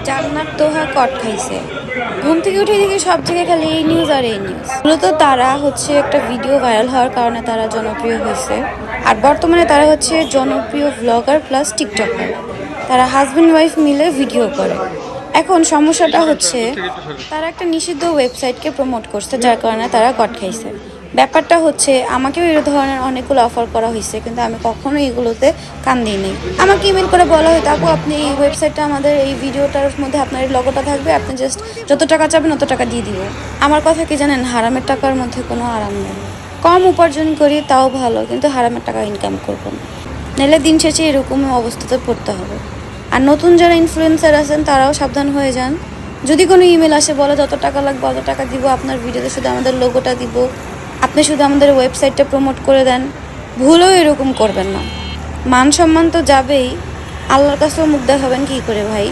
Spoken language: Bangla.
জান্নাত তোহা কট খাইছে। ঘুম থেকে উঠে দেখি সব জায়গায় খালি এই নিউজ আর এই নিউজ। মূলত তারা হচ্ছে একটা ভিডিও ভাইরাল হওয়ার কারণে তারা জনপ্রিয় হয়েছে। আর বর্তমানে তারা হচ্ছে জনপ্রিয় ব্লগার প্লাস টিকটকার। তারা হাজব্যান্ড ওয়াইফ মিলে ভিডিও করে। এখন সমস্যাটা হচ্ছে তারা একটা নিষিদ্ধ ওয়েবসাইটকে প্রমোট করছে, যার কারণে তারা কট খাইছে। ব্যাপারটা হচ্ছে আমাকেও এই ধরনের অনেকগুলো অফার করা হয়েছে, কিন্তু আমি কখনো এগুলোতে কান দিই নাই। আমাকে ইমেল করে বলা হয়, আপু আপনি এই ওয়েবসাইটটা আমাদের এই ভিডিওটার মধ্যে আপনার এই লগোটা থাকবে, আপনি জাস্ট যত টাকা চাবেন অত টাকা দিয়ে দিব। আমার কথা কি জানেন, হারামের টাকার মধ্যে কোনো আরাম নেই। কম উপার্জন করি তাও ভালো, কিন্তু হারামের টাকা ইনকাম করবো না, নাহলে দিন শেষে এরকম অবস্থাতে পড়তে হবে। আর নতুন যারা ইনফ্লুয়েন্সার আছেন তারাও সাবধান হয়ে যান। যদি কোনো ইমেল আসে বলে যত টাকা লাগবে অত টাকা দিব, আপনার ভিডিওতে শুধু আমাদের লোগোটা দিব, আপনি শুধু আমাদের ওয়েবসাইটটা প্রমোট করে দেন, ভুলেও এরকম করবেন না। মান সম্মান তো যাবেই, আল্লাহর কাছেও মুখ দেখাবেন কী করে ভাই।